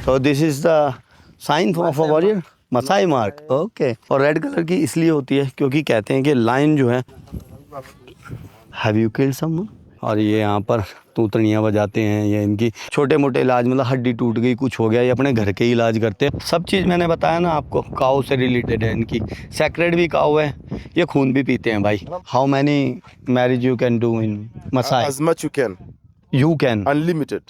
तो this is the sign of a warrior, Masai mark. Okay. और red colour की इसलिए होती है क्योंकि कहते हैं कि लायन जो है, हैव यू किल्ड समवन। और ये यहाँ पर तूतड़ियाँ बजाते हैं, ये इनकी छोटे मोटे इलाज, मतलब हड्डी टूट गई, कुछ हो गया, ये अपने घर के ही इलाज करते हैं। सब चीज़ मैंने बताया ना आपको, काऊ से रिलेटेड है इनकी। सेक्रेड भी काऊ है, ये खून भी पीते हैं भाई। How many marriage you can do in Masai? As much you can. You can. Unlimited.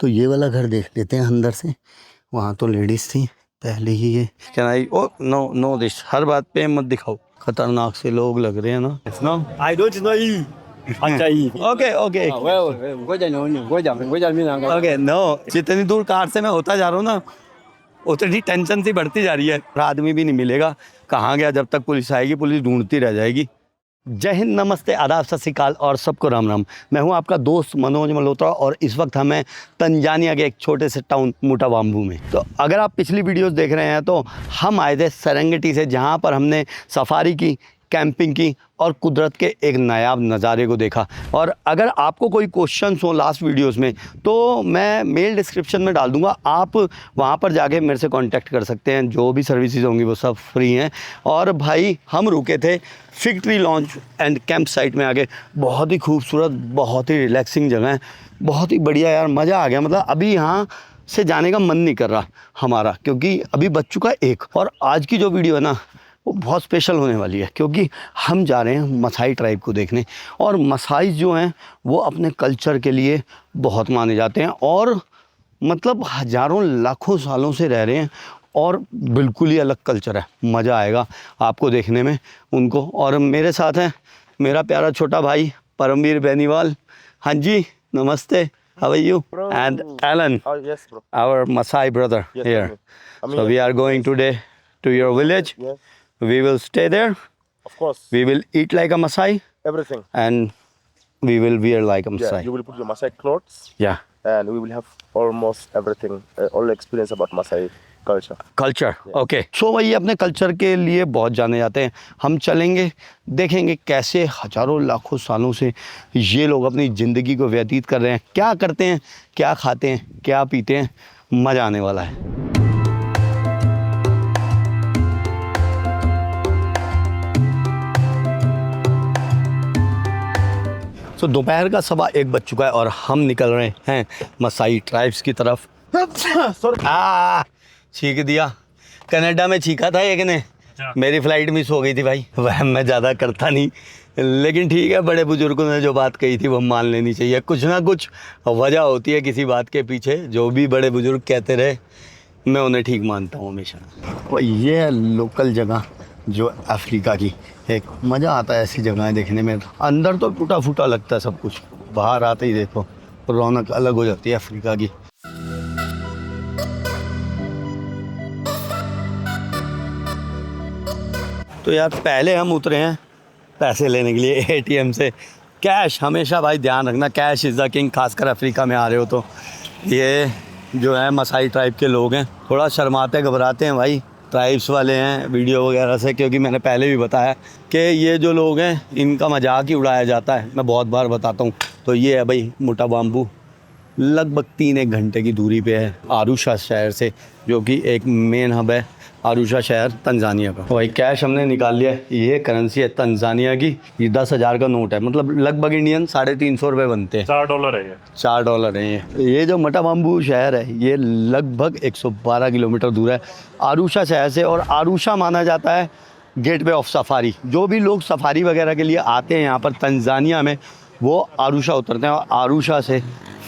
तो ये वाला घर देख लेते हैं अंदर से। वहाँ तो लेडीज थी पहले ही। ये क्या आई? ओ नो नो दिस, हर बात पे मत दिखाओ, खतरनाक से लोग लग रहे हैं ना। No I don't know you. Okay okay okay. No, जितनी दूर कार से मैं होता जा रहा हूँ ना, उतनी टेंशन सी बढ़ती जा रही है। आदमी भी नहीं मिलेगा, कहाँ गया? जब तक पुलिस आएगी, पुलिस ढूंढती रह जाएगी। जय हिंद, नमस्ते, आदाब, सत श्री अकाल और सबको राम राम। मैं हूं आपका दोस्त मनोज मल्होत्रा और इस वक्त हमें तंजानिया के एक छोटे से टाउन मुटाबाम्बू में। तो अगर आप पिछली वीडियोस देख रहे हैं तो हम आए थे सेरेंगेटी से, जहां पर हमने सफारी की, कैंपिंग की और कुदरत के एक नायाब नज़ारे को देखा। और अगर आपको कोई क्वेश्चंस हो लास्ट वीडियोस में तो मैं मेल डिस्क्रिप्शन में डाल दूंगा, आप वहां पर जाके मेरे से कांटेक्ट कर सकते हैं। जो भी सर्विसेज होंगी वो सब फ्री हैं। और भाई हम रुके थे fig tree launch and camp site में आके। बहुत ही खूबसूरत, बहुत ही रिलैक्सिंग जगह है, बहुत ही बढ़िया यार, मज़ा आ गया। मतलब अभी यहाँ से जाने का मन नहीं कर रहा हमारा, क्योंकि अभी बज चुका है 1। और आज की जो वीडियो है ना, वो बहुत स्पेशल होने वाली है, क्योंकि हम जा रहे हैं मसाई ट्राइब को देखने। और मसाई जो हैं वो अपने कल्चर के लिए बहुत माने जाते हैं और मतलब हज़ारों लाखों सालों से रह रहे हैं और बिल्कुल ही अलग कल्चर है। मज़ा आएगा आपको देखने में उनको। और मेरे साथ हैं मेरा प्यारा छोटा भाई परमवीर बेनीवाल। हाँ जी, नमस्ते, how are you? And Alan, Oh yes, bro. our Maasai brother Yes, here. I'm So we are going today to your village. Yes, We will stay there. of course. We will eat like a Maasai Everything. and we will wear like a Yeah, Maasai. you will put your Maasai clothes, Yeah. and we will have almost everything, all experience about Maasai culture. Culture, okay. So वही अपने culture के लिए बहुत जाने जाते हैं। हम चलेंगे, देखेंगे कैसे हजारों लाखों सालों से ये लोग अपनी ज़िंदगी को व्यतीत कर रहे हैं, क्या करते हैं, क्या खाते हैं, क्या पीते हैं। मज़ा आने वाला है। तो दोपहर का 1:15 बज चुका है और हम निकल रहे हैं मसाई ट्राइब्स की तरफ। छींक दिया, कनाडा में छींका था एक ने, मेरी फ़्लाइट मिस हो गई थी भाई। वह मैं ज़्यादा करता नहीं, लेकिन ठीक है, बड़े बुजुर्गों ने जो बात कही थी वो मान लेनी चाहिए। कुछ ना कुछ वजह होती है किसी बात के पीछे। जो भी बड़े बुजुर्ग कहते रहे मैं उन्हें ठीक मानता हूँ हमेशा। और ये है लोकल जगह जो अफ्रीका की। एक मज़ा आता है ऐसी जगहें देखने में। अंदर तो टूटा फूटा लगता है सब कुछ, बाहर आते ही देखो रौनक अलग हो जाती है अफ्रीका की। तो यार पहले हम उतरे हैं पैसे लेने के लिए एटीएम से। कैश हमेशा भाई ध्यान रखना, कैश इज़ द किंग, खासकर अफ्रीका में आ रहे हो तो। ये जो है मसाई ट्राइब के लोग हैं, थोड़ा शर्माते घबराते हैं भाई ट्राइब्स वाले हैं वीडियो वगैरह से, क्योंकि मैंने पहले भी बताया कि ये जो लोग हैं इनका मजाक ही उड़ाया जाता है। मैं बहुत बार बताता हूँ। तो ये है भाई मुटाबाम्बू, लगभग 3-1 घंटे की दूरी पे है आरुशा शहर से, जो कि एक मेन हब है आरुशा शहर तंजानिया का। भाई कैश हमने निकाल लिया। ये करेंसी है तंजानिया की, ये 10,000 का नोट है, मतलब लगभग इंडियन 350 रुपये बनते हैं। $4 है ये। $4 है ये। ये जो मुटाबाम्बू शहर है ये लगभग 112 किलोमीटर दूर है आरुशा शहर से। और आरुशा माना जाता है गेटवे ऑफ सफारी। जो भी लोग सफारी वगैरह के लिए आते हैं यहाँ पर तंजानिया में, वो आरुशा उतरते हैं और आरुशा से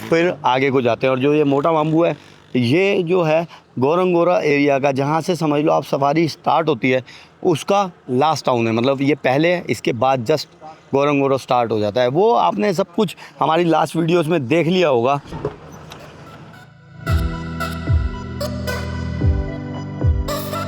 फिर आगे को जाते हैं। और जो ये मुटाबाम्बू है, ये जो है गोरंगोरा एरिया का, जहाँ से समझ लो आप सफारी स्टार्ट होती है, उसका लास्ट टाउन है। मतलब ये पहले है, इसके बाद जस्ट गोरंगोरा स्टार्ट हो जाता है। वो आपने सब कुछ हमारी लास्ट वीडियोस में देख लिया होगा।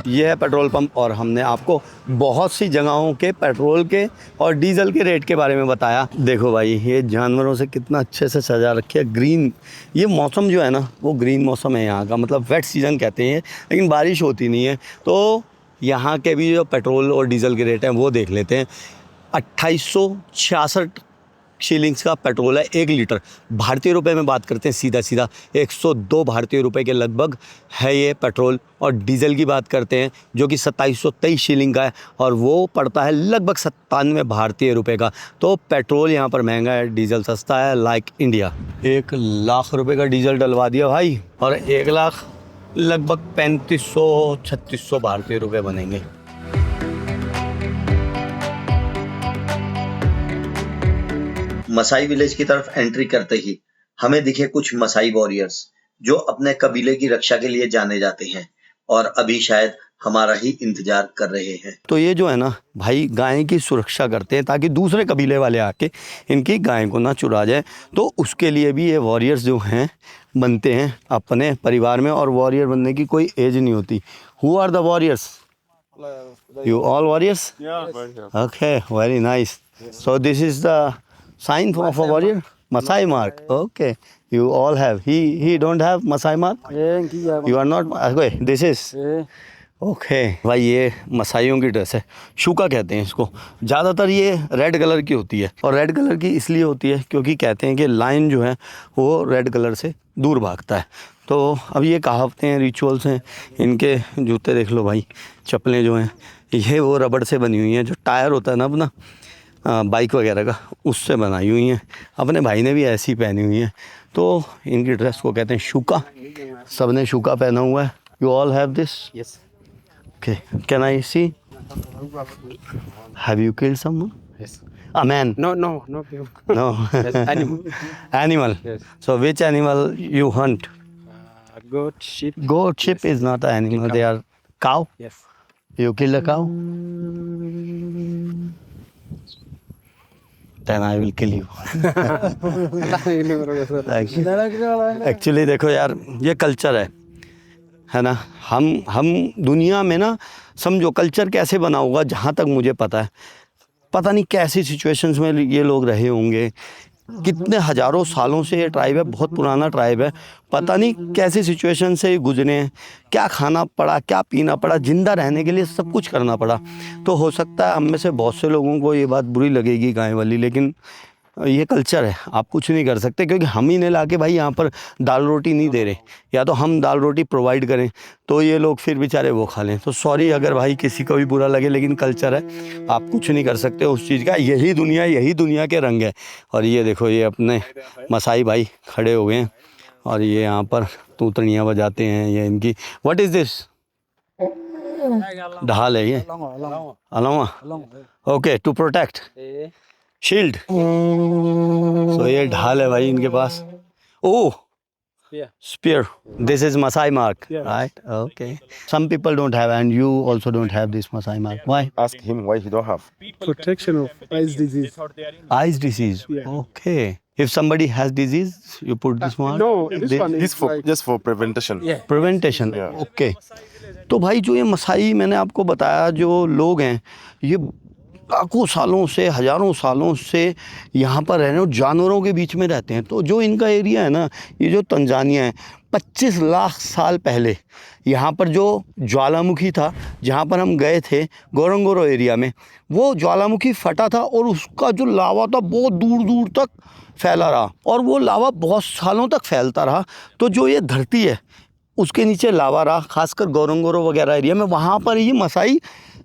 ये है पेट्रोल पंप और हमने आपको बहुत सी जगहों के पेट्रोल के और डीजल के रेट के बारे में बताया। देखो भाई ये जानवरों से कितना अच्छे से सजा रखी है, ग्रीन। ये मौसम जो है ना वो ग्रीन मौसम है यहाँ का, मतलब वेट सीज़न कहते हैं, लेकिन बारिश होती नहीं है। तो यहाँ के भी जो पेट्रोल और डीजल के रेट हैं वो देख लेते हैं। 2866 शिलिंग्स का पेट्रोल है 1 लीटर। भारतीय रुपए में बात करते हैं सीधा सीधा 102 भारतीय रुपए के लगभग है ये पेट्रोल। और डीजल की बात करते हैं जो कि 2723 शिलिंग का है और वो पड़ता है लगभग 97 भारतीय रुपए का। तो पेट्रोल यहाँ पर महंगा है, डीजल सस्ता है, लाइक इंडिया। 1 लाख रुपए का डीजल डलवा दिया भाई और 1 लाख लगभग 3500-3600 भारतीय रुपए बनेंगे। मसाई विलेज की तरफ एंट्री करते ही हमें दिखे कुछ मसाई वॉरियर्स जो अपने कबीले की रक्षा के लिए जाने जाते हैं और अभी शायद हमारा ही इंतजार कर रहे हैं। तो ये जो है ना भाई गाय की सुरक्षा करते हैं ताकि दूसरे कबीले वाले आके इनकी गाय को ना चुरा जाए। तो उसके लिए भी ये वॉरियर्स जो हैं बनते हैं अपने परिवार में। और वॉरियर बनने की कोई एज नहीं होती। Who are the warriors? You all warriors? Okay, very nice. So this is the sign of a warrior? Masai mark. Okay. You all have. He don't have Masai mark? You are not. Okay. This is. Okay भाई ये मसाइयों की dress है, शुका कहते हैं इसको। ज़्यादातर ये red colour की होती है और रेड कलर की इसलिए होती है क्योंकि कहते हैं कि लायन जो है वो रेड कलर से दूर भागता है। तो अब ये कहावतें हैं, रिचुअल्स हैं। इनके जूते देख लो भाई, चप्पलें जो हैं ये वो रबड़ से बनी हुई हैं। जो टायर होता है ना अपना बाइक वगैरह का, उससे बनाई हुई हैं। अपने भाई ने भी ऐसी पहनी हुई हैं। तो इनकी ड्रेस को कहते हैं शुका। सब ने शुका पहना हुआ है। You all have this? Yes. Okay, can I see? Have you killed someone? Yes. A man? No. No. Animal. Animal. Yes. So which animal you hunt? Goat, sheep. Goat, sheep is not an animal. They are cow. Yes. You kill a cow? Then I will kill you. Actually देखो यार, ये culture है ना। हम दुनिया में ना समझो कल्चर कैसे बना होगा, जहाँ तक मुझे पता है, पता नहीं कैसी सिचुएशंस में ये लोग रहे होंगे। कितने हज़ारों सालों से ये ट्राइब है, बहुत पुराना ट्राइब है। पता नहीं कैसी सिचुएशन से गुजरे हैं, क्या खाना पड़ा, क्या पीना पड़ा, ज़िंदा रहने के लिए सब कुछ करना पड़ा। तो हो सकता है हम में से बहुत से लोगों को ये बात बुरी लगेगी गाय वाली, लेकिन ये कल्चर है, आप कुछ नहीं कर सकते। क्योंकि हम ही ने ला के भाई यहाँ पर दाल रोटी नहीं दे रहे, या तो हम दाल रोटी प्रोवाइड करें तो ये लोग फिर बेचारे वो खा लें। तो सॉरी अगर भाई किसी को भी बुरा लगे, लेकिन कल्चर है, आप कुछ नहीं कर सकते उस चीज़ का। यही दुनिया के रंग है। और ये देखो, ये अपने मसाई भाई खड़े हो गए हैं और ये यहाँ पर तूतड़ियाँ बजाते हैं। ये इनकी व्हाट इज़ दिस? ढाल है ये, अलावा। Okay, to protect, shield. So ये ढाल है भाई इनके पास। ओह, spear. This is Masai mark, right? Okay. Some people don't have, and you also don't have this Masai mark. Why? Ask him why he don't have. Protection of eyes disease. Eyes disease. Okay. If somebody has disease, you put this mark. No, this one This is for like, just for prevention. yeah. Prevention. Yeah. Okay. तो भाई जो ये मसाई मैंने आपको बताया, जो लोग हैं ये लाखों सालों से, हज़ारों सालों से यहाँ पर रह रहे हैं, जानवरों के बीच में रहते हैं। तो जो इनका एरिया है ना, ये जो तंजानिया है, 25 लाख साल पहले यहाँ पर जो ज्वालामुखी था, जहाँ पर हम गए थे गोरंगोरो एरिया में, वो ज्वालामुखी फटा था और उसका जो लावा था बहुत दूर दूर तक फैला रहा और वो लावा बहुत सालों तक फैलता रहा। तो जो ये धरती है उसके नीचे लावा रहा, खासकर गोरंगोरो वगैरह एरिया में, वहाँ पर ये मसाई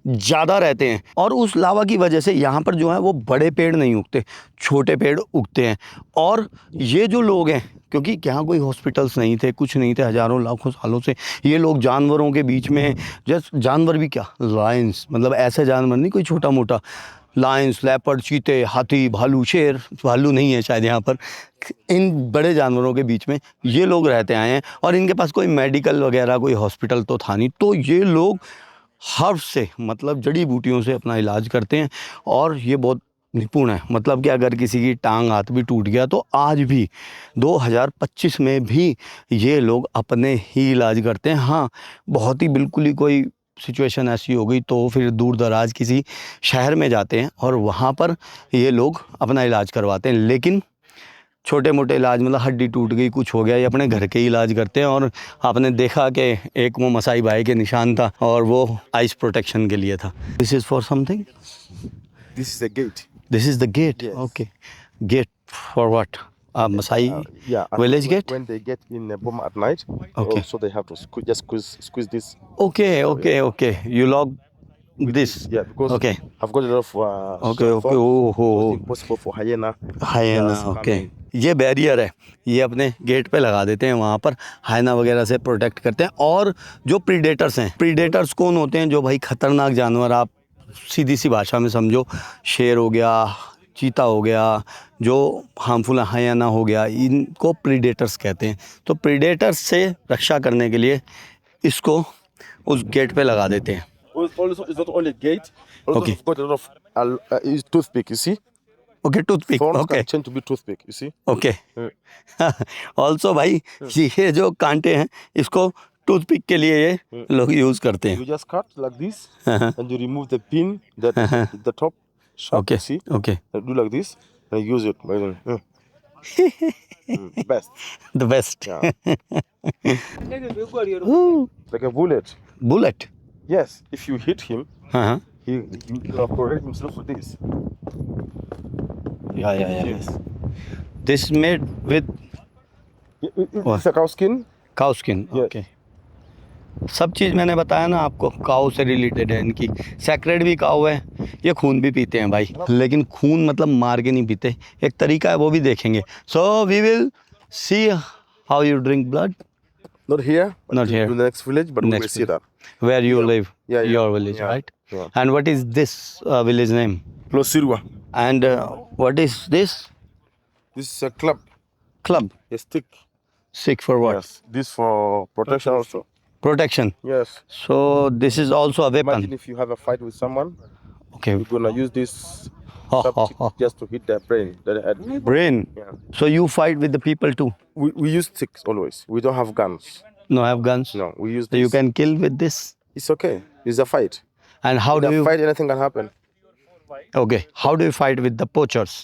ज़्यादा रहते हैं। और उस लावा की वजह से यहाँ पर जो है वो बड़े पेड़ नहीं उगते, छोटे पेड़ उगते हैं। और ये जो लोग हैं, क्योंकि यहाँ कोई हॉस्पिटल्स नहीं थे, कुछ नहीं थे, हज़ारों लाखों सालों से ये लोग जानवरों के बीच में, जैसे जानवर भी क्या, लायंस, मतलब ऐसे जानवर नहीं कोई छोटा मोटा, लायंस, लेपर्ड, चीते, हाथी, भालू, शेर, भालू नहीं है शायद यहाँ पर, इन बड़े जानवरों के बीच में ये लोग रहते आए हैं। और इनके पास कोई मेडिकल वगैरह कोई हॉस्पिटल तो था नहीं। तो ये लोग हर्ब से, मतलब जड़ी बूटियों से अपना इलाज करते हैं और ये बहुत निपुण है। मतलब कि अगर किसी की टांग हाथ भी टूट गया तो आज भी 2025 में भी ये लोग अपने ही इलाज करते हैं। हाँ, बहुत ही बिल्कुल ही कोई सिचुएशन ऐसी हो गई तो फिर दूर दराज किसी शहर में जाते हैं और वहाँ पर ये लोग अपना इलाज करवाते हैं। लेकिन छोटे मोटे इलाज, मतलब हड्डी टूट गई, कुछ हो गया, ये अपने घर के ही इलाज करते हैं। और आपने देखा कि एक वो मसाई भाई के निशान था और वो आइस प्रोटेक्शन के लिए था। This is for something, This is a gate. This is the gate. Yes. Okay, gate for what? Masai Yeah. And village gate? When they get in the Boma at night, Okay. so they have to squeeze this. Okay okay okay, you lock this. Yeah, because okay I've got a lot of. Okay okay, thoughts. Oh It's हो, impossible for hyena. Hyena. Yes, okay, coming. ये barrier है, ये अपने gate पे लगा देते हैं, वहाँ पर हाइना वगैरह से प्रोटेक्ट करते हैं। और जो प्रीडेटर्स हैं, प्रीडेटर्स कौन होते हैं? जो भाई खतरनाक जानवर, आप सीधी सी भाषा में समझो, शेर हो गया, चीता हो गया, जो हार्मफुल हाइना हो गया, इनको प्रीडेटर्स कहते हैं। तो प्रीडेटर्स से रक्षा करने के लिए इसको उस गेट पे लगा देते हैं। Also, it's not only gate. Also, Okay. I've got a lot of is toothpick. You see, okay, toothpick. thorns okay can change to be toothpick. You see. Okay, also भाई ये जो कांटे हैं इसको टूथपिक के लिए ये लोग यूज़ करते हैं। You just cut like this, and you remove the pin that the top sharp. Okay You see, okay, and do like this, and use it. Best. The best. Yeah. Like a bullet. Bullet. Yes. If you hit him, हाँ हाँ, he will protect himself with this. या this made with It's a cow skin. Cow skin. Yes. Okay, सब चीज़ मैंने बताया ना आपको, काऊ से related है इनकी। सैक्रेड भी काऊ है, ये खून भी पीते हैं भाई, लेकिन खून मतलब मार के नहीं पीते, एक तरीका है, वो भी देखेंगे। So we will see how you drink blood. Not here. But Not here. In the next village, but we will Next see that. Where you live, Yeah, your village, yeah, right? yeah. And what is this village name? Plosirwa. And what is this This is a club. club? A stick. Sick for what? Yes. This for protection also. Protection. Yes. So this is also a weapon. Imagine if you have a fight with someone, Okay. you're gonna use this Ha, ha, subject ha. just to hit their brain, their head. Brain. Yeah. So you fight with the people too? We use sticks always. We don't have guns. No, have guns. No, we use So you this. can kill with this. It's okay. It's a fight. And how In do a you? fight, anything can happen. Okay. How do you fight with the poachers?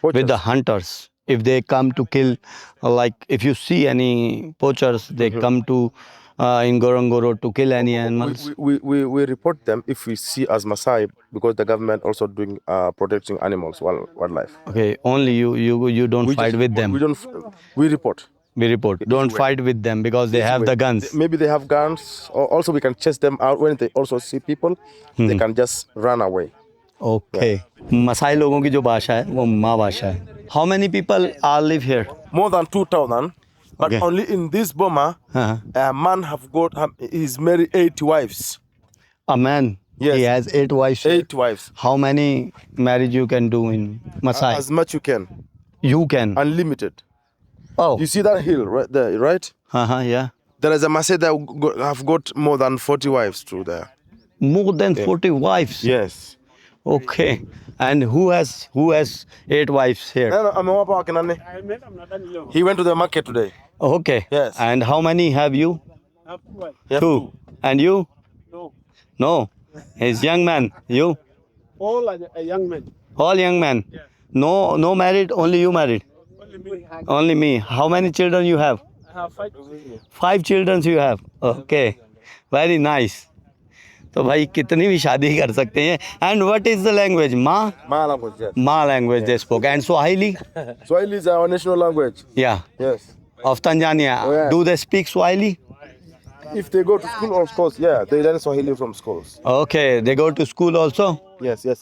With the Poachers. hunters? If they come to kill, like if you see any poachers, they come to in Gorongoro to kill any animals. We report them if we see as Maasai because the government also doing protecting animals, wildlife. Okay. Only you don't We fight just- with them. We don't. We report. We report. Don't way. fight with them because they have the guns. Maybe they have guns, or also we can chase them out when they also see people. They can just run away. Okay. Maasai लोगों की जो भाषा है वो माँ भाषा है। How many people are live here? More than 2,000, but Okay. only in this Boma, Uh-huh. a man he's married 8 wives. A man. Yes. He has 8 wives. 8 wives. How many marriage you can do in Masai? As much you can, You can. unlimited. Oh. You see that hill right there, right? Yeah. There is a Maasai that have got more than 40 wives through there. More than 40 wives. Yes. Okay. And who has 8 wives here? No, I'm a walking on it. He went to the market today. Okay. Yes. And how many have you? He has 2. two. And you? No, No. He's young man. You? all are a young man. All young men. Yeah. No married. Only you married. Only me. Only me. How many children you have? I have 5 5 children you have. Okay. Very nice. तो भाई कितनी भी शादी कर सकते हैं। And what is the language? My language, yes. माँ language they spoke. And Swahili? Swahili is our national language. या Yes. Of Tanzania. Oh, yeah. Do they speak Swahili? If they go to school or schools, yeah, they learn Swahili from schools. Okay, they go to school also? Yes, yes.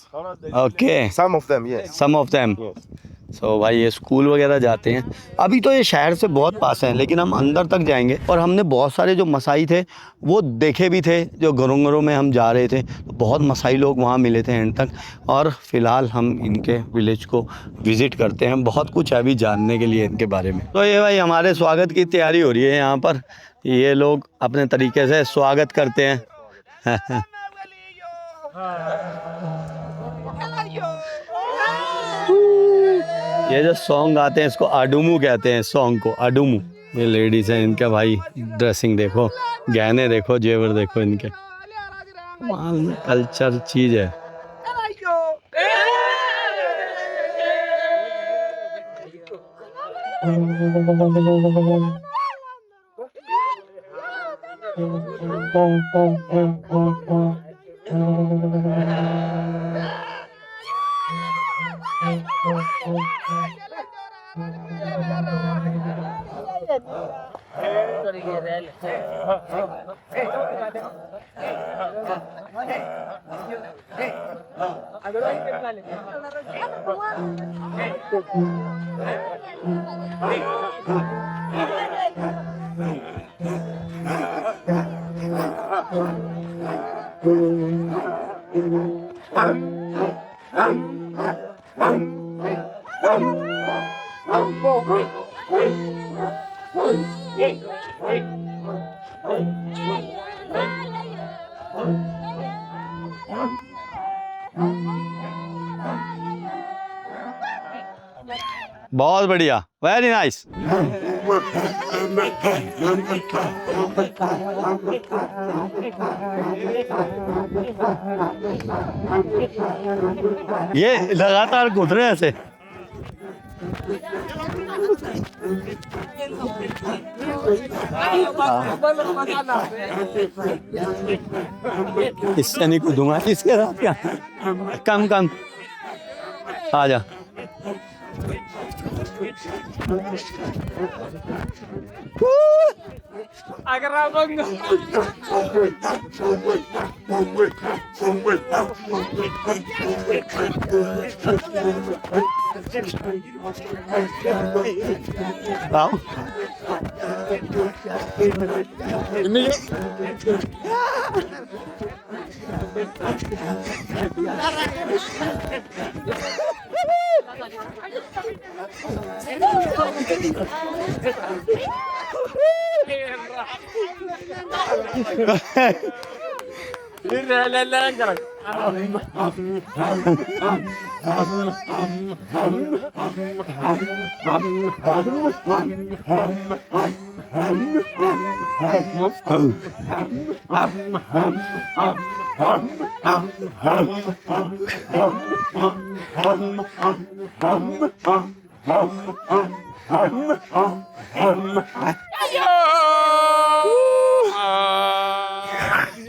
Okay, Some of them, yes. Some of them. Yes. So भाई ये school वगैरह जाते हैं। अभी तो ये शहर से बहुत पास हैं, लेकिन हम अंदर तक जाएंगे। और हमने बहुत सारे जो मसाई थे वो देखे भी थे, जो गोरोंगरो में हम जा रहे थे तो बहुत मसाई लोग वहाँ मिले थे एंड तक। और फ़िलहाल हम इनके विलेज को विज़िट करते हैं, बहुत कुछ है अभी जानने के लिए इनके बारे में। तो ये भाई हमारे स्वागत की तैयारी हो रही है यहाँ पर, ये लोग अपने तरीके से स्वागत करते हैं। ये जो सॉन्ग आते हैं इसको आडुमू कहते हैं, सॉन्ग को आडुमू। ये लेडीज़ हैं, इनका भाई ड्रेसिंग देखो, गहने देखो, जेवर देखो इनके, कल्चर चीज़ है। बहुत बढ़िया, वेरी नाइस। ये लगातार कूद रहे हैं ऐसे। इससे नहीं कूदूंगा, इसके साथ क्या। कम कम आ जा। अगर आप आओ।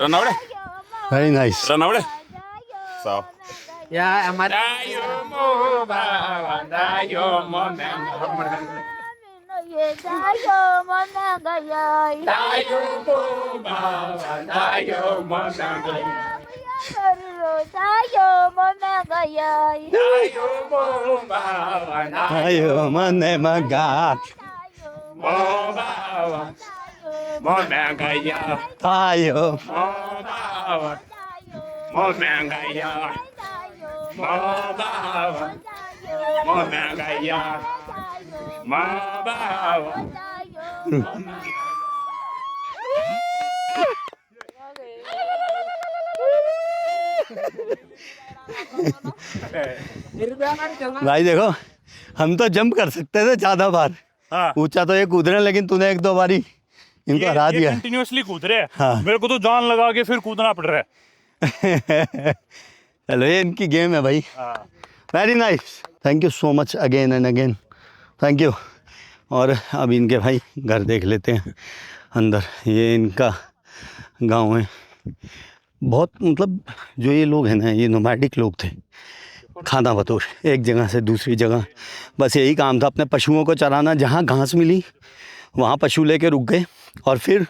Renawde. Very nice. Renawde. So. ya amat Dayo mo ba, dayo mo na. Dayo mo ba, dayo mo na. Dayo mo ba, Ayo mane magat. mo ba, mo na kaya. Tayo. Mo ba, mo na kaya. Mo ba, mo na kaya. Mo ba. भाई देखो, हम तो jump कर सकते थे ज्यादा बार। हाँ। ऊंचा तो ये कूद रहे हैं, लेकिन तूने एक दो बारी इनको हरा दिया। कंटिन्यूअसली कूद रहे हैं। हाँ। मेरे को तो जान लगा के फिर कूदना पड़ रहा है। चलो, ये इनकी गेम है भाई। हाँ। Very nice, thank you so much again and again, thank you. और अब इनके भाई घर देख लेते हैं अंदर। ये इनका गांव है। बहुत मतलब जो ये लोग हैं ना, ये नोमैडिक लोग थे, खाना बतौर, एक जगह से दूसरी जगह बस यही काम था, अपने पशुओं को चराना। जहाँ घास मिली वहाँ पशु लेके रुक गए, और फिर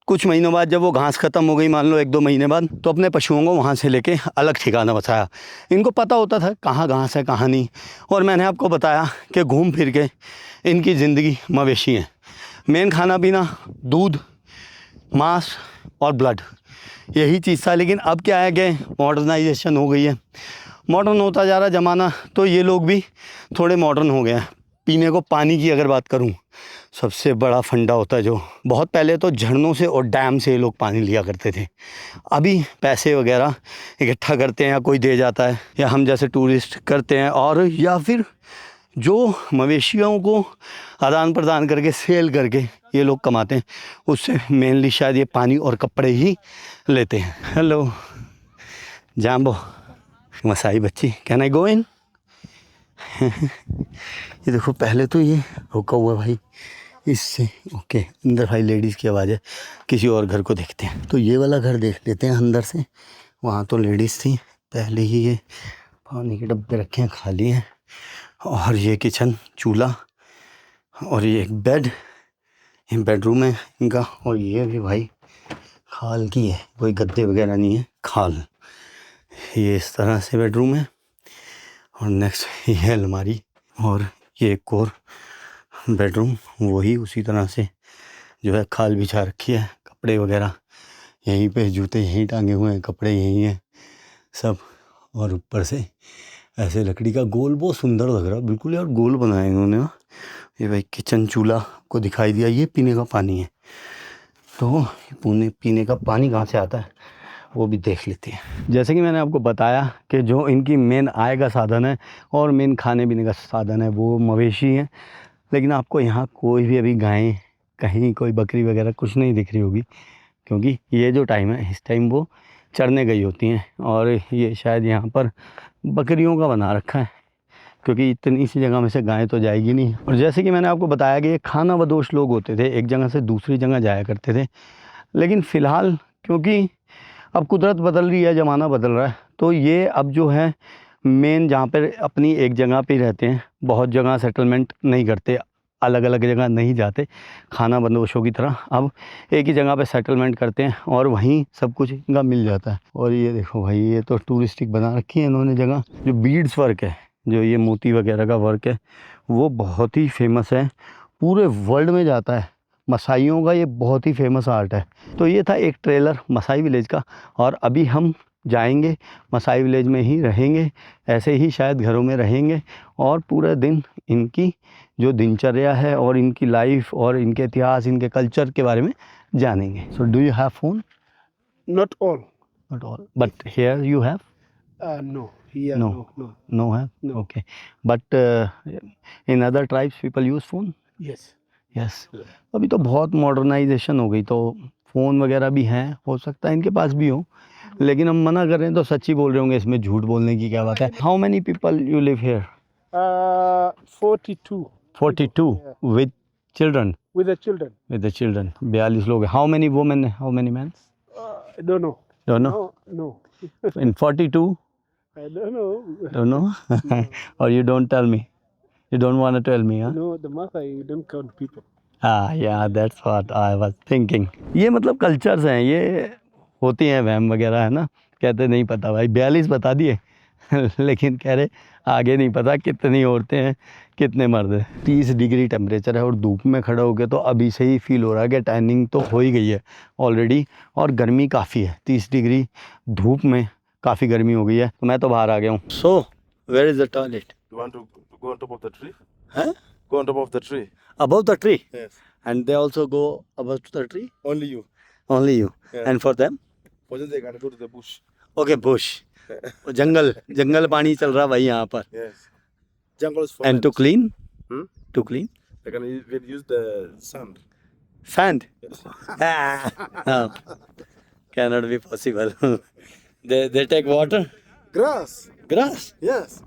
कुछ महीनों बाद जब वो घास ख़त्म हो गई, मान लो 1-2 महीने बाद, तो अपने पशुओं को वहाँ से लेके अलग ठिकाना बसाया। इनको पता होता था कहाँ घास है कहाँ नहीं। और मैंने आपको बताया कि घूम फिर के इनकी ज़िंदगी मवेशी है। मेन खाना पीना दूध, मांस और ब्लड, यही चीज़ था। लेकिन अब क्या है कि मॉडर्नाइजेशन हो गई है, मॉडर्न होता जा रहा ज़माना, तो ये लोग भी थोड़े मॉडर्न हो गए हैं। पीने को पानी की अगर बात करूं, सबसे बड़ा फंडा होता है जो बहुत पहले तो झरनों से और डैम से ये लोग पानी लिया करते थे। अभी पैसे वगैरह इकट्ठा करते हैं, या कोई दे जाता है, या हम जैसे टूरिस्ट करते हैं, और या फिर जो मवेशियों को आदान प्रदान करके सेल करके ये लोग कमाते हैं, उससे मेनली शायद ये पानी और कपड़े ही लेते हैं। हेलो जाम्बो, मसाई बच्ची, कैन आई गो इन? ये देखो पहले तो ये रुका हुआ भाई इससे। ओके अंदर भाई लेडीज़ की आवाज़ है, किसी और घर को देखते हैं। तो ये वाला घर देख लेते हैं अंदर से। वहाँ तो लेडीज़ थी पहले ही। ये पानी के डब्बे रखे हैं, खाली हैं। और ये किचन, चूल्हा, और ये एक बेड, ये बेडरूम है इनका। और ये भी भाई खाल की है, कोई गद्दे वगैरह नहीं है, खाल। ये इस तरह से बेडरूम है। और नेक्स्ट ये अलमारी, और ये एक और बेडरूम, वही उसी तरह से जो है खाल बिछा रखी है। कपड़े वगैरह यहीं पे, जूते यहीं टांगे हुए हैं, कपड़े यहीं हैं सब। और ऊपर से ऐसे लकड़ी का गोल, बहुत सुंदर लग रहा है बिल्कुल यार, गोल बनाया इन्होंने ना। ये भाई किचन चूल्हा को दिखाई दिया। ये पीने का पानी है, तो पीने का पानी कहाँ से आता है वो भी देख लेते हैं। जैसे कि मैंने आपको बताया कि जो इनकी मेन आय का साधन है और मेन खाने पीने का साधन है वो मवेशी है। लेकिन आपको यहाँ कोई भी अभी गायें, कहीं कोई बकरी वगैरह कुछ नहीं दिख रही होगी, क्योंकि ये जो टाइम है इस टाइम वो चरने गई होती हैं। और ये शायद यहाँ पर बकरियों का बना रखा है, क्योंकि इतनी सी जगह में से गाय तो जाएगी नहीं। और जैसे कि मैंने आपको बताया कि ये खाना बदोश लोग होते थे, एक जगह से दूसरी जगह जाया करते थे। लेकिन फ़िलहाल क्योंकि अब कुदरत बदल रही है, ज़माना बदल रहा है, तो ये अब जो है मेन जहाँ पर अपनी एक जगह पे ही रहते हैं, बहुत जगह सेटलमेंट नहीं करते, अलग अलग जगह नहीं जाते खाना बंदोशों की तरह। अब एक ही जगह पे सेटलमेंट करते हैं और वहीं सब कुछ इनका मिल जाता है। और ये देखो भाई, ये तो टूरिस्टिक बना रखी है इन्होंने जगह। जो बीड्स वर्क है, जो ये मोती वगैरह का वर्क है, वो बहुत ही फेमस है, पूरे वर्ल्ड में जाता है। मसाइयों का ये बहुत ही फेमस आर्ट है। तो ये था एक ट्रेलर मसाई विलेज का, और अभी हम जाएंगे मसाई विलेज में ही रहेंगे, ऐसे ही शायद घरों में रहेंगे और पूरा दिन इनकी जो दिनचर्या है और इनकी लाइफ और इनके इतिहास, इनके कल्चर के बारे में जानेंगे। So do you have phone? Not all. Not all, but here you have? No. Here, No. no. No have? No. Okay, but in other tribes people use phone? Yes. Yes. अभी तो बहुत modernisation हो गई, तो phone वगैरह भी हैं, हो सकता है इनके पास भी हो, लेकिन हम मना कर रहे हैं तो सच ही बोल रहे होंगे, इसमें झूठ बोलने की क्या बात है। How many people you live here? 42 42 with children? with the children. With the children 42 लोग हैं। How many women, how many man? I don't know. Don't know. No. In 42? I don't know. Don't know. और you don't tell me, you don't want to tell me, huh? No, the Maasai don't count people. Yeah, that's what I was thinking. ये मतलब cultures हैं, ये होती हैं वहम वगैरह, है ना। कहते नहीं पता भाई, 42 बता दिए लेकिन कह रहे आगे नहीं पता कितनी औरतें हैं कितने मर्द हैं। 30 डिग्री टेम्परेचर है और धूप में खड़े हो गए तो अभी से ही फील हो रहा है कि टैनिंग तो हो ही गई है ऑलरेडी, और गर्मी काफ़ी है। 30 डिग्री धूप में काफ़ी गर्मी हो गई है, तो मैं तो बाहर आ गया हूँ। So where is the toilet? You want to go on top of the tree? Huh? Go on top of the tree. Above the tree? Yes. And they also go above the tree? Only you. Only you? Yeah. And for them? For them, they gotta go to the bush. Okay, bush. जंगल पानी चल रहा भाई यहाँ पर। Yes. Jungle is for And to them. clean? Hmm? To clean? They can use the sand. Sand? Yes. No. Cannot be possible. They take water? Grass. Grass? Yes.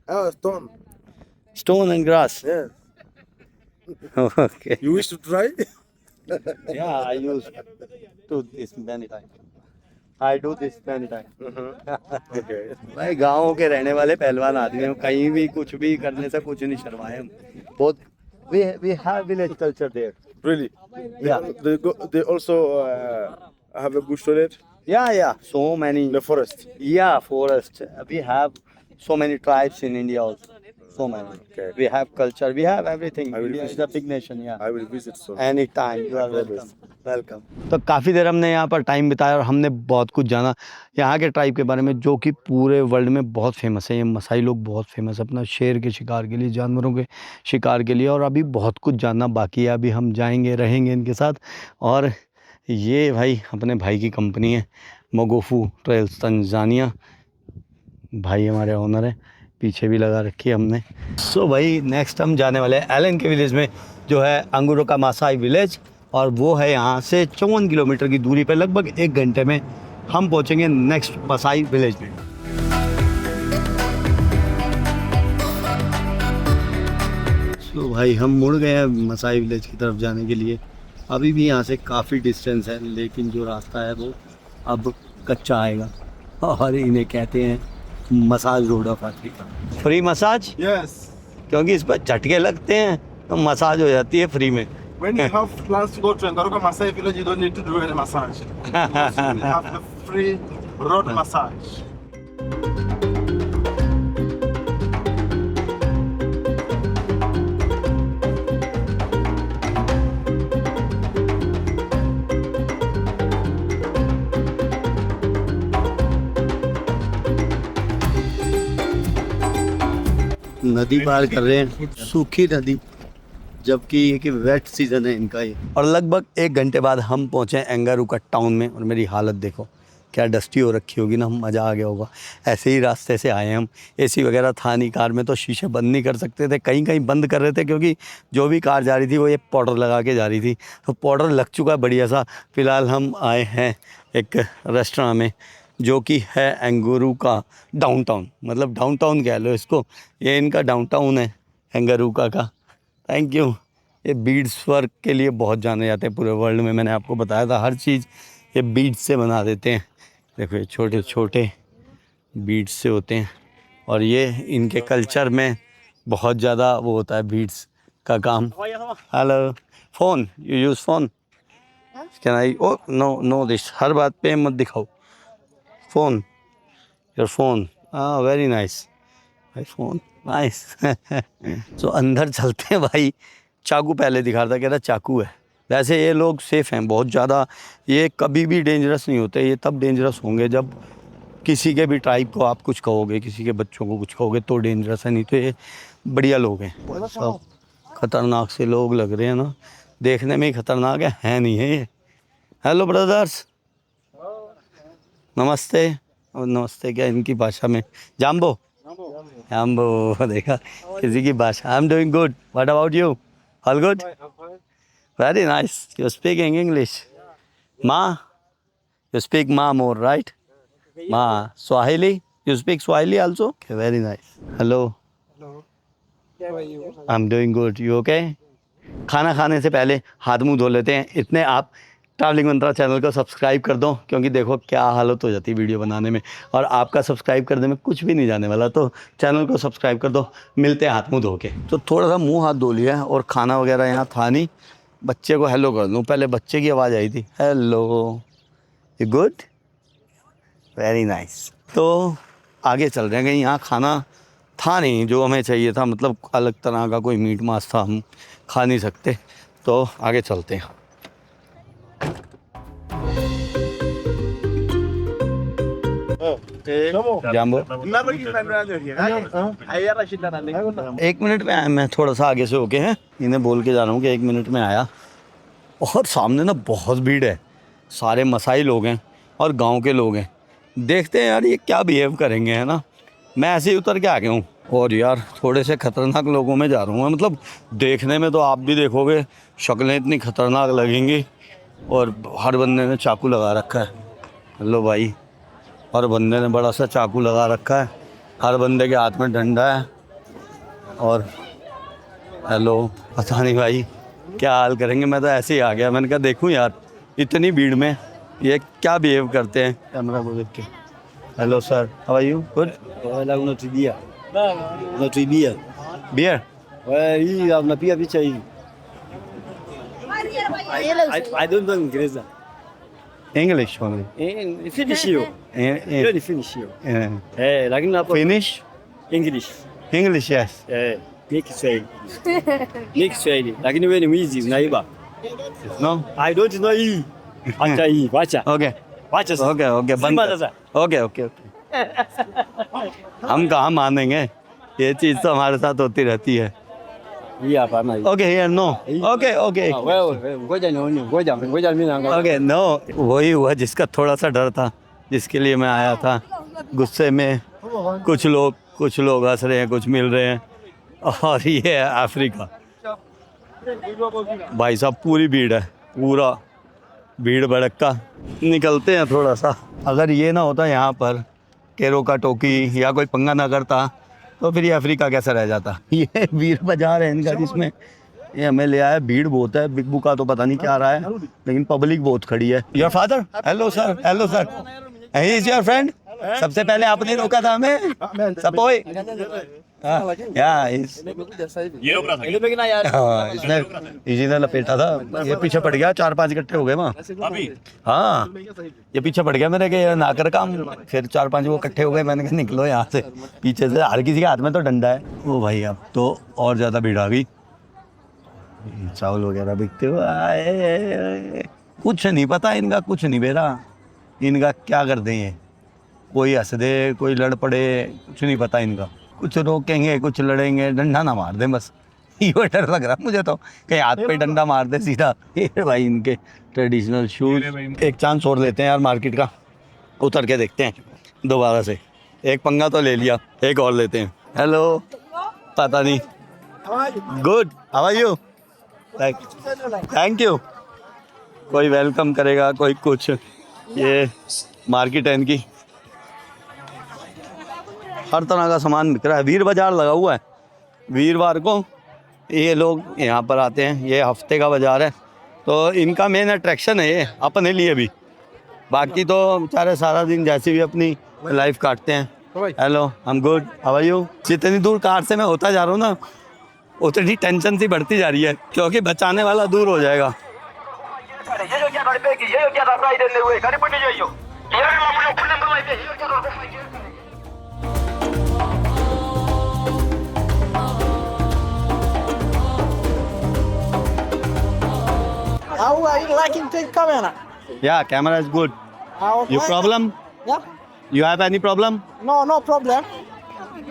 Oh, stone. Stone and grass? Yes. Okay. You wish to try? Yeah, I used to this many times. I do this many times. Okay. भाई गाँव के रहने वाले पहलवान आदमी हैं, कहीं भी कुछ भी करने से कुछ नहीं शर्माए हम। बहुत we have village culture there. Really? Yeah. They also have a bush toilet Yeah. So many. in the forest. Yeah, forest. We have so many tribes in India also. So many. Okay. We have culture. We have everything. I will India is visit. a big nation. Yeah. I will visit soon. Anytime. You are welcome. Welcome. तो काफ़ी देर हमने यहाँ पर time बिताया और हमने बहुत कुछ जाना यहाँ के ट्राइब के बारे में, जो कि पूरे वर्ल्ड में बहुत फेमस है। ये मसाई लोग बहुत फेमस है अपना शेर के शिकार के लिए, जानवरों के शिकार के लिए, और अभी बहुत कुछ जानना बाकी है। अभी हम जाएंगे, रहेंगे इनके साथ। और ये भाई अपने भाई की कंपनी है, मोगोफू ट्रेल्स तंजानिया, भाई हमारे ओनर है, पीछे भी लगा रखी है हमने। सो भाई नेक्स्ट हम जाने वाले हैं एलन के विलेज में, जो है अंगूरों का मासाई विलेज, और वो है यहाँ से 54 किलोमीटर की दूरी पर। लगभग 1 घंटे में हम पहुँचेंगे नेक्स्ट मासाई विलेज में। तो भाई हम मुड़ गए हैं मसाई विलेज की तरफ जाने के लिए। अभी भी यहाँ से काफ़ी डिस्टेंस है, लेकिन जो रास्ता है वो अब कच्चा आएगा और इन्हें कहते हैं massage road of Africa. Free massage? Yes. क्योंकि इस पर झटके लगते हैं तो मसाज हो जाती है फ्री में। When you have plans to go to Ngaruka Maasai village, you don't need to do any massage. Because we have a free road massage. नदी पार कर रहे हैं, सूखी नदी, जबकि ये कि वेट सीजन है इनका ये। और लगभग 1 घंटे बाद हम पहुंचे एंगारूका टाउन में और मेरी हालत देखो क्या डस्टी हो रखी होगी ना, मज़ा आ गया होगा। ऐसे ही रास्ते से आए हम, एसी वगैरह था नहीं कार में तो शीशे बंद नहीं कर सकते थे, कहीं कहीं बंद कर रहे थे क्योंकि जो भी कार जा रही थी वो ये पाउडर लगा के जा रही थी, तो पाउडर लग चुका है बढ़िया सा। फ़िलहाल हम आए हैं एक रेस्टोरेंट में जो कि है एंगारूका डाउनटाउन, मतलब डाउनटाउन कह लो इसको, ये इनका डाउनटाउन है एंगारूका का। Thank you. ये बीड्स वर्क के लिए बहुत जाने जाते हैं पूरे वर्ल्ड में, मैंने आपको बताया था हर चीज़ ये बीड्स से बना देते हैं। देखो ये छोटे छोटे बीड्स से होते हैं और ये इनके कल्चर में बहुत ज़्यादा वो होता है बीड्स का काम। Hello, phone you use phone? Can I? Oh no no this, हर बात पे मत दिखाओ फ़ोन, योर फ़ोन। हाँ वेरी नाइस भाई, फ़ोन नाइस। सो अंदर चलते हैं भाई। चाकू पहले दिखा रहा था, कह रहा चाकू है। वैसे ये लोग सेफ़ हैं बहुत ज़्यादा, ये कभी भी डेंजरस नहीं होते। ये तब डेंजरस होंगे जब किसी के भी ट्राइब को आप कुछ कहोगे, किसी के बच्चों को कुछ कहोगे तो डेंजरस है, नहीं तो ये बढ़िया लोग हैं। सब खतरनाक से लोग लग रहे हैं ना, देखने में ही खतरनाक है नहीं है ये। हेलो ब्रदर्स, नमस्ते। और नमस्ते क्या इनकी भाषा में? जाम्बो जाम्बो, देखा किसी की भाषा। I am doing good, what about you? All good, very nice. You speaking English? माँ, यू स्पीक माँ मोर राइट? माँ Swahili, you speak Swahili also? Very nice. Hello, I am doing good, you okay? खाना खाने से पहले हाथ मुंह धो लेते हैं। इतने आप ट्रैवलिंग मंत्रा चैनल को सब्सक्राइब कर दो, क्योंकि देखो क्या हालत हो जाती है वीडियो बनाने में, और आपका सब्सक्राइब करने में कुछ भी नहीं जाने वाला, तो चैनल को सब्सक्राइब कर दो। मिलते हैं हाथ मुंह धो के। तो थोड़ा सा मुंह हाथ धो लिया है और खाना वगैरह यहाँ था नहीं। बच्चे को हेलो कर दूँ, पहले बच्चे की आवाज़ आई थी, hello, you good, very nice. तो आगे चल रहे हैं, कहीं यहाँ खाना था नहीं जो हमें चाहिए था, मतलब अलग तरह का कोई मीट मांस था, हम खा नहीं सकते, तो आगे चलते हैं। जाम्बो, 1 मिनट में आया मैं, थोड़ा सा आगे से होके हैं, इन्हें बोल के जा रहा हूँ कि 1 मिनट में आया। और सामने ना बहुत भीड़ है, सारे मसाई लोग हैं और गांव के लोग हैं। देखते हैं यार ये क्या बिहेव करेंगे, है ना। मैं ऐसे ही उतर के आ गया हूँ और यार थोड़े से ख़तरनाक लोगों में जा रहा हूँ, मतलब देखने में तो आप भी देखोगे शक्लें इतनी ख़तरनाक लगेंगी। और हर बंदे ने चाकू लगा रखा है, हेलो भाई, हर बंदे ने बड़ा सा चाकू लगा रखा है, हर बंदे के हाथ में डंडा है। और हेलो, पता नहीं भाई क्या हाल करेंगे। मैं तो ऐसे ही आ गया, मैंने कहा देखूं यार इतनी भीड़ में ये क्या बिहेव करते हैं कैमरा को देख के। Hello sir, how are you? Good. Beer? I don't know inglesa. English only. Finish you. Really finish you. Lakini hapo Finish? English. English, yes. Ni Kiswahili. Ni Kiswahili. Lakini wewe ni mwizi unaiba. No? I don't know hii. Acha hii, wacha. Okay. Wacha sasa. Okay, okay, बंद Simama कर। sasa. Okay, okay, okay. हम कहाँ मानेंगे, ये चीज़ तो हमारे साथ होती रहती है। Hii hapa na hii. Okay, here no. Okay, okay. Wewe ngoja nione. Ngoja mimi naangalia. Okay no, वही हुआ जिसका थोड़ा सा डर था, जिसके लिए मैं आया था। गुस्से में कुछ लोग हंस रहे हैं, कुछ मिल रहे हैं, और ये है अफ्रीका। भाई साहब पूरी भीड़ है, पूरा भीड़ भड़का। निकलते हैं थोड़ा सा। अगर ये ना होता यहाँ पर केरो का टोकी या कोई पंगा ना करता तो फिर ये अफ्रीका कैसा रह जाता। ये वीर बाजार है इनका, जिसमें ये हमें ले आया। भीड़ बहुत है, बिग बू का तो पता नहीं क्या रहा है, लेकिन पब्लिक बहुत खड़ी है। Your father, hello sir, hello sir, he is your friend. सबसे पहले आपने रोका था हमें, सपोय। या इसने इसी ने लपेटा था। ये पीछे पड़ गया, 4-5 इकट्ठे हो गए वहाँ। हाँ, ये पीछे पड़ गया मेरे के, ना कर काम। फिर 4-5 वो इकट्ठे हो गए। मैंने कहा निकलो यहाँ से। पीछे से हर किसी के हाथ में तो डंडा है। ओ भाई, अब तो और ज़्यादा भीड़ आ गई। चावल वगैरह बिकते हुए, कुछ नहीं पता इनका, कुछ नहीं बेरा इनका क्या कर दें। ये कोई हंस दे, कोई लड़ पड़े, कुछ नहीं पता इनका। कुछ रोकेंगे, कुछ लड़ेंगे, डंडा ना मार दें बस। ये डर लग रहा मुझे तो, कहीं हाथ पे डंडा मार दे सीधा। ये भाई इनके ट्रेडिशनल शूज। एक चांस और लेते हैं यार मार्केट का, उतर के देखते हैं दोबारा से। एक पंगा तो ले लिया, एक और लेते हैं। हेलो, पता नहीं। Good, how are you? Thank you. कोई वेलकम करेगा, कोई कुछ। ये मार्केट है इनकी, हर तरह का सामान बिक रहा है। वीर बाजार लगा हुआ है, वीरवार को ये लोग यहाँ पर आते हैं। ये हफ्ते का बाजार है, तो इनका मेन अट्रैक्शन है ये अपने लिए भी। बाकी तो बेचारे सारा दिन जैसे भी अपनी लाइफ काटते हैं। Hello, I am good, how are you? जितनी दूर कार से मैं होता जा रहा हूँ ना, उतनी टेंशन सी बढ़ती जा रही है, क्योंकि बचाने वाला दूर हो जाएगा। How are you liking take camera? Yeah, camera is good. You problem? Yeah? You have any problem? No problem.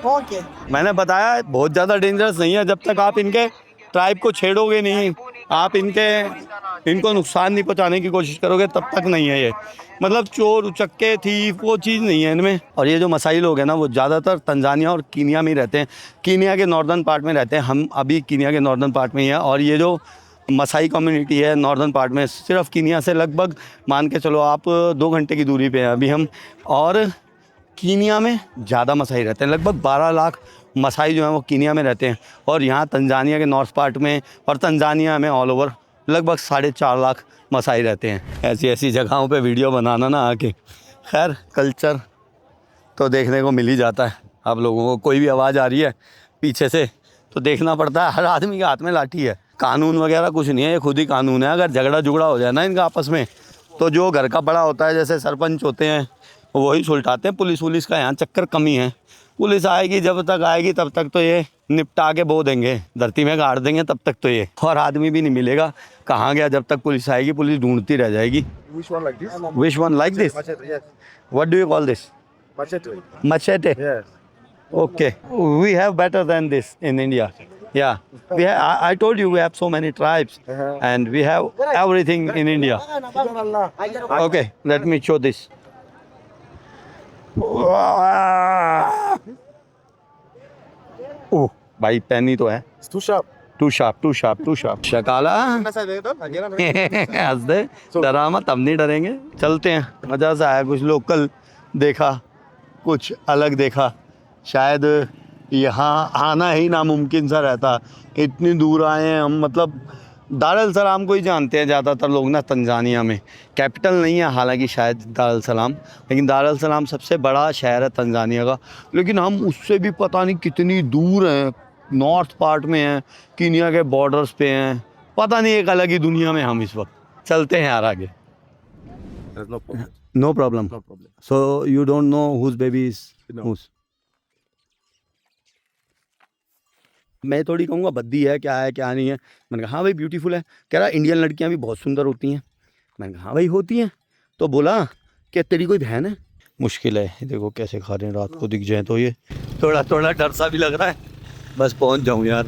Okay. मैंने बताया बहुत ज़्यादा डेंजरस नहीं है। जब तक आप इनके ट्राइब को छेड़ोगे नहीं, आप इनको नुकसान नहीं पहुंचाने की कोशिश करोगे, तब तक नहीं है ये। मतलब चोर उचक्के थी वो चीज़ नहीं है इनमें। और ये जो मसाई लोग हैं ना, वो ज़्यादातर तंजानिया और कीनिया में ही रहते हैं। कीनिया के नॉर्दर्न पार्ट में रहते हैं, हम अभी कीनिया के नॉर्दर्न पार्ट में ही हैं। और ये जो मसाई कम्युनिटी है नॉर्दर्न पार्ट में, सिर्फ कीनिया से लगभग मान के चलो आप 2 घंटे की दूरी पे हैं अभी हम। और कीनिया में ज़्यादा मसाई रहते हैं, लगभग 12 लाख मसाई जो हैं वो कीनिया में रहते हैं। और यहाँ तंजानिया के नॉर्थ पार्ट में और तंजानिया में ऑल ओवर लगभग 4.5 लाख मसाई रहते हैं। ऐसी ऐसी जगहों पे वीडियो बनाना ना आके। खैर, कल्चर तो देखने को मिल ही जाता है आप लोगों को। कोई भी आवाज़ आ रही है पीछे से तो देखना पड़ता है। हर आदमी के हाथ में लाठी है। कानून वगैरह कुछ नहीं है, ये खुद ही कानून है। अगर झगड़ा जुगड़ा हो जाए ना इनका आपस में, तो जो घर का बड़ा होता है, जैसे सरपंच होते हैं, वही सुलटाते हैं। पुलिस का यहाँ चक्कर कमी है। पुलिस आएगी, जब तक आएगी तब तक तो ये निपटा के बो देंगे, धरती में गाड़ देंगे तब तक तो ये। और आदमी भी नहीं मिलेगा, कहाँ गया जब तक पुलिस आएगी। पुलिस ढूंढती रह जाएगी। Which one like this? Which one like this? Machete, yes. What do you call this? Machete. Machete. Yes. Okay, we have better than this in India. Yeah, I told you we have so many tribes, and we have everything in India. Okay, let me show this. Oh, भाई पेनी तो है। It's too sharp. Too sharp. शकाला हंस दे, डरा मत, अब नहीं डरेंगे। चलते हैं, मज़ा सा आया। कुछ लोकल देखा, कुछ अलग देखा। शायद यहाँ आना ही नामुमकिन सा रहता। इतनी दूर आए हैं हम। मतलब दार अल सलाम को ही जानते हैं ज़्यादातर लोग ना तंजानिया में। कैपिटल नहीं है हालांकि शायद दार अल सलाम, लेकिन दार अल सलाम सबसे बड़ा शहर है तंजानिया का। लेकिन हम उससे भी पता नहीं कितनी दूर हैं, नॉर्थ पार्ट में हैं, कीनिया के बॉर्डर्स पे हैं। पता नहीं, एक अलग ही दुनिया में हम इस वक्त। चलते हैं यार आगे। There's no problem. No problem. No problem. So you don't know whose baby is whose. मैं थोड़ी कहूँगा बद्दी है, क्या है क्या नहीं है। मैंने कहा हाँ भाई ब्यूटीफुल है। कह रहा इंडियन लड़कियाँ भी बहुत सुंदर होती हैं। मैंने कहा हाँ भाई होती हैं। तो बोला कि तेरी कोई बहन है? मुश्किल है, देखो कैसे खा रहे हैं, रात को दिख जाए तो। ये थोड़ा डर सा भी लग रहा है। बस पहुँच जाऊँ यार।